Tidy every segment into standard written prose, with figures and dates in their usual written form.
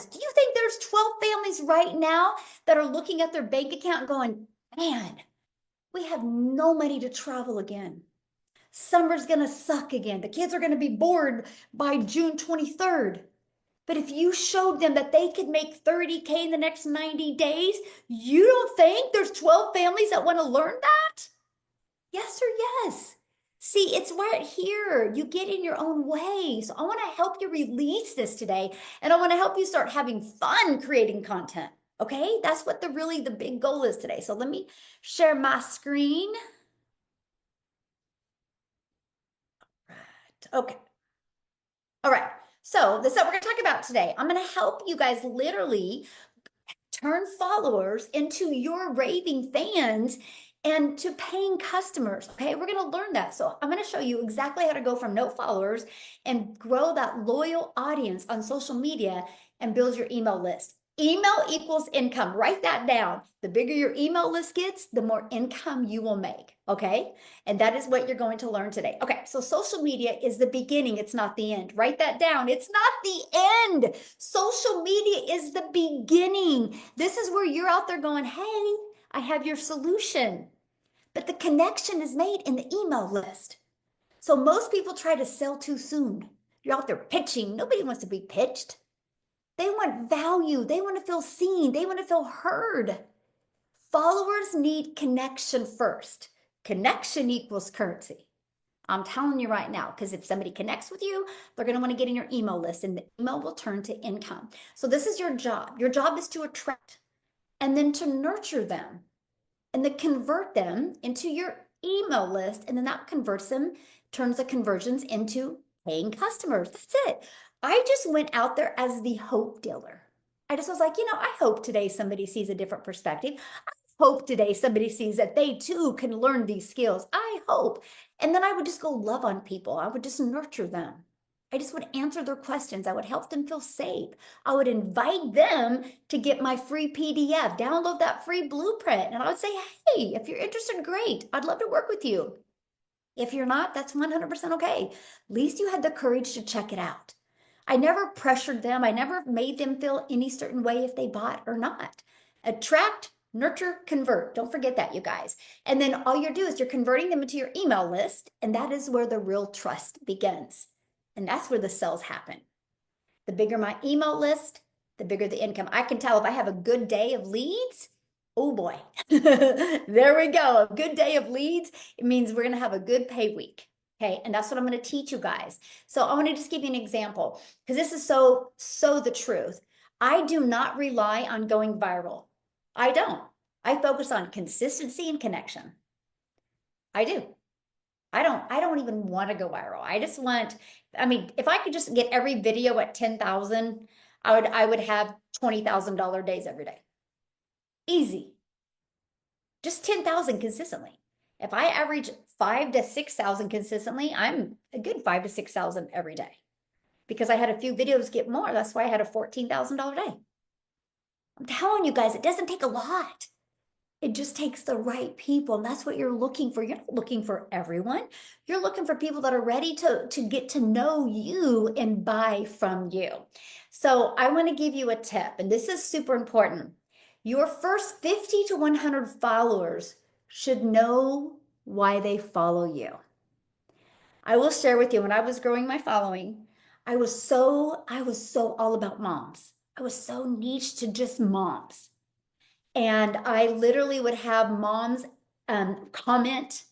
Do you think there's 12 families right now that are looking at their bank account and going, man, we have no money to travel again. Summer's going to suck again. The kids are going to be bored by June 23rd. But if you showed them that they could make 30K in the next 90 days, you don't think there's 12 families that want to learn that? Yes or yes? See, it's right here. You get in your own way. So I want to help you release this today, and I want to help you start having fun creating content. Okay? That's what the big goal is today. So let me share my screen. Right. Okay. All right. So this is what we're going to talk about today. I'm going to help you guys literally turn followers into your raving fans and to paying customers. Okay, we're going to learn that. So I'm going to show you exactly how to go from no followers and grow that loyal audience on social media and build your email list. Email equals income. Write that down. The bigger your email list gets, the more income you will make. Okay. And that is what you're going to learn today. Okay. So social media is the beginning. It's not the end. Write that down. It's not the end. Social media is the beginning. This is where you're out there going, hey, I have your solution. But the connection is made in the email list. So most people try to sell too soon. You're out there pitching. Nobody wants to be pitched. They want value. They want to feel seen. They want to feel heard. Followers need connection first. Connection equals currency. I'm telling you right now, because if somebody connects with you, they're going to want to get in your email list, and the email will turn to income. So this is your job. Your job is to attract and then to nurture them and then convert them into your email list. And then that converts them, turns the conversions into paying customers. That's it. I just went out there as the hope dealer. I just was like, I hope today somebody sees a different perspective. I hope today somebody sees that they too can learn these skills. I hope. And then I would just go love on people. I would just nurture them. I just would answer their questions. I would help them feel safe. I would invite them to get my free PDF, download that free blueprint. And I would say, hey, if you're interested, great. I'd love to work with you. If you're not, that's 100% okay. At least you had the courage to check it out. I never pressured them. I never made them feel any certain way if they bought or not. Attract, nurture, convert. Don't forget that, you guys. And then all you do is you're converting them into your email list, and that is where the real trust begins. And that's where the sales happen. The bigger my email list, the bigger the income. I can tell if I have a good day of leads, oh boy, there we go. A good day of leads, it means we're going to have a good pay week. Okay, and that's what I'm going to teach you guys. So I want to just give you an example because this is so the truth. I do not rely on going viral. I don't. I focus on consistency and connection. I do. I don't even want to go viral. I just want, I mean, if I could just get every video at 10,000, I would have $20,000 days every day. Easy. Just 10,000 consistently. If I average 5 to 6,000 consistently, I'm a good 5 to 6,000 every day. Because I had a few videos get more. That's why I had a $14,000 day. I'm telling you guys, it doesn't take a lot. It just takes the right people. And that's what you're looking for. You're not looking for everyone. You're looking for people that are ready to get to know you and buy from you. So I want to give you a tip, and this is super important. Your first 50 to 100 followers should know why they follow you. I will share with you, when I was growing my following, I was so all about moms. I was so niche to just moms. And I literally would have moms comment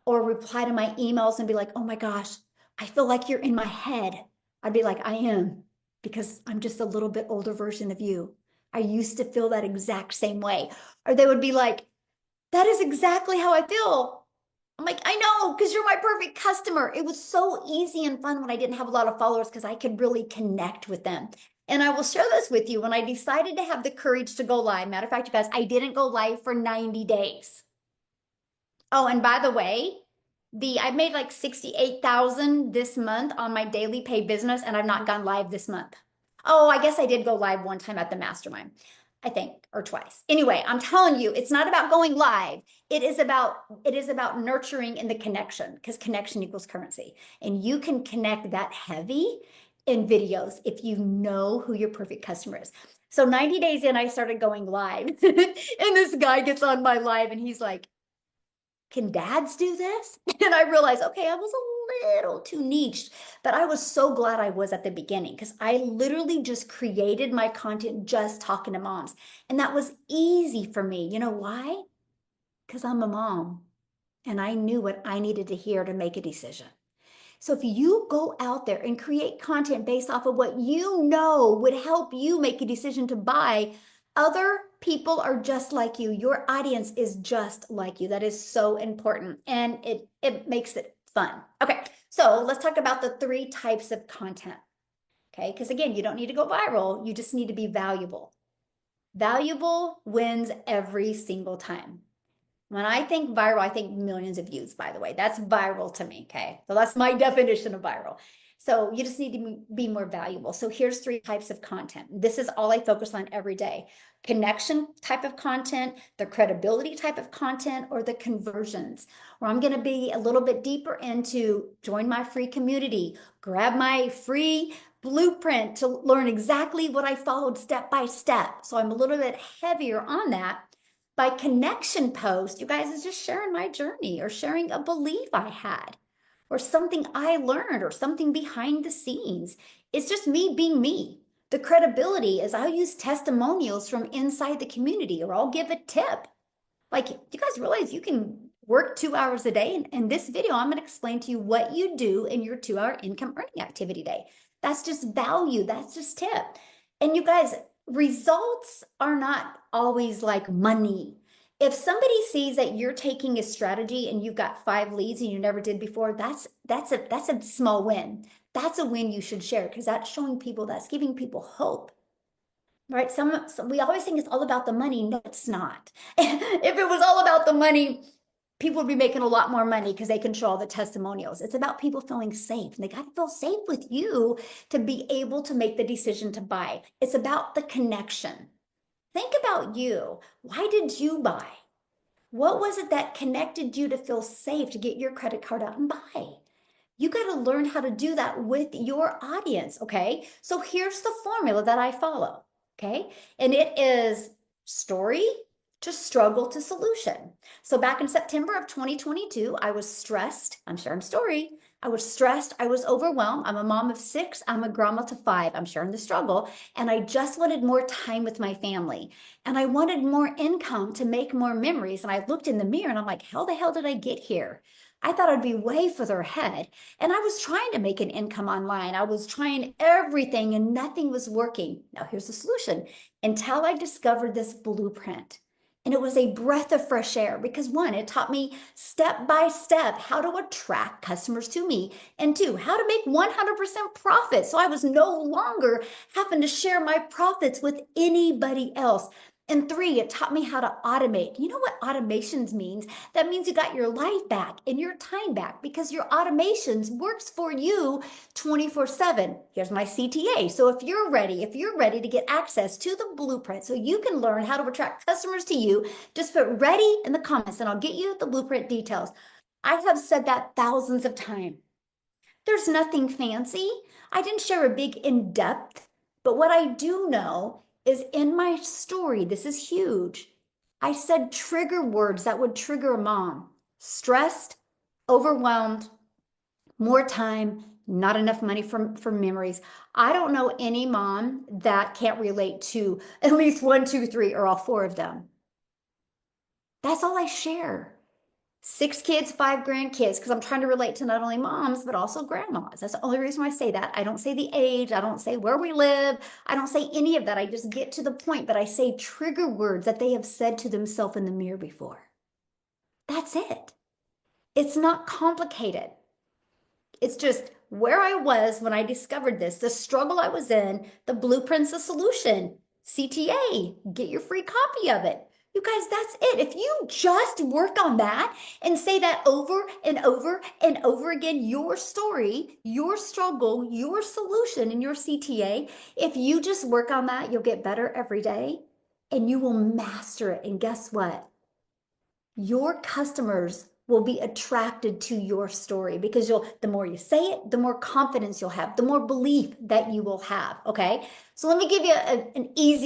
or reply to my emails and be like, oh my gosh, I feel like you're in my head. I'd be like, I am, because I'm just a little bit older version of you. I used to feel that exact same way. Or they would be like, that is exactly how I feel. I'm like, I know, because you're my perfect customer. It was so easy and fun when I didn't have a lot of followers because I could really connect with them. And I will share this with you. When I decided to have the courage to go live, matter of fact, you guys, I didn't go live for 90 days. Oh, and by the way, I made like 68,000 this month on my daily pay business, and I've not gone live this month. Oh, I guess I did go live one time at the mastermind, I think, or twice. Anyway, I'm telling you, it's not about going live. It is about nurturing in the connection, because connection equals currency. And you can connect that heavy in videos if you know who your perfect customer is. So 90 days in, I started going live. And this guy gets on my live and he's like, can dads do this? And I realized, okay, I was a little too niched, but I was so glad I was at the beginning because I literally just created my content just talking to moms. And that was easy for me. You know why? Because I'm a mom and I knew what I needed to hear to make a decision. So if you go out there and create content based off of what you know would help you make a decision to buy, other people are just like you. Your audience is just like you. That is so important. And it makes it fun. Okay, so let's talk about the 3 types of content. Okay, because again, you don't need to go viral, you just need to be valuable. Valuable wins every single time. When I think viral, I think millions of views, by the way. That's viral to me, okay? So that's my definition of viral. So you just need to be more valuable. So here's 3 types of content. This is all I focus on every day. Connection type of content, the credibility type of content, or the conversions, where I'm gonna be a little bit deeper into join my free community, grab my free blueprint to learn exactly what I followed step by step. So I'm a little bit heavier on that. By connection post, you guys, is just sharing my journey or sharing a belief I had or something I learned or something behind the scenes. It's just me being me. The credibility is I'll use testimonials from inside the community or I'll give a tip. Like, do you guys realize you can work 2 hours a day? And in this video, I'm going to explain to you what you do in your 2-hour income earning activity day. That's just value. That's just tip. And you guys, results are not always like money. If somebody sees that you're taking a strategy and you've got 5 leads and you never did before, that's a small win. That's a win you should share because that's showing people, that's giving people hope. Right? We always think it's all about the money. No, it's not. If it was all about the money, people would be making a lot more money because they control the testimonials. It's about people feeling safe. And they got to feel safe with you to be able to make the decision to buy. It's about the connection. Think about you. Why did you buy? What was it that connected you to feel safe to get your credit card out and buy? You got to learn how to do that with your audience, okay? So here's the formula that I follow, okay? And it is story to struggle to solution. So back in September of 2022, I was stressed. I'm sharing story. I was stressed. I was overwhelmed. I'm a mom of 6. I'm a grandma to 5. I'm sharing the struggle. And I just wanted more time with my family. And I wanted more income to make more memories. And I looked in the mirror and I'm like, how the hell did I get here? I thought I'd be way further ahead. And I was trying to make an income online. I was trying everything and nothing was working. Now, here's the solution until I discovered this blueprint. And it was a breath of fresh air because 1, it taught me step by step how to attract customers to me. And 2, how to make 100% profit. So I was no longer having to share my profits with anybody else. And 3, it taught me how to automate. You know what automations means? That means you got your life back and your time back because your automations works for you 24/7. Here's my CTA. So if you're ready to get access to the blueprint so you can learn how to attract customers to you, just put ready in the comments and I'll get you the blueprint details. I have said that thousands of times. There's nothing fancy. I didn't share a big in-depth, but what I do know is in my story, this is huge. I said trigger words that would trigger a mom. Stressed, overwhelmed, more time, not enough money for memories. I don't know any mom that can't relate to at least 1, 2, 3, or all 4 of them. That's all I share. 6 kids, 5 grandkids, because I'm trying to relate to not only moms, but also grandmas. That's the only reason why I say that. I don't say the age. I don't say where we live. I don't say any of that. I just get to the point, but I say trigger words that they have said to themselves in the mirror before. That's it. It's not complicated. It's just where I was when I discovered this, the struggle I was in, the blueprint's the solution. CTA, get your free copy of it. You guys, that's it. If you just work on that and say that over and over and over again, your story, your struggle, your solution, and your CTA, if you just work on that, you'll get better every day and you will master it. And guess what? Your customers will be attracted to your story because the more you say it, the more confidence you'll have, the more belief that you will have. Okay. So let me give you an easy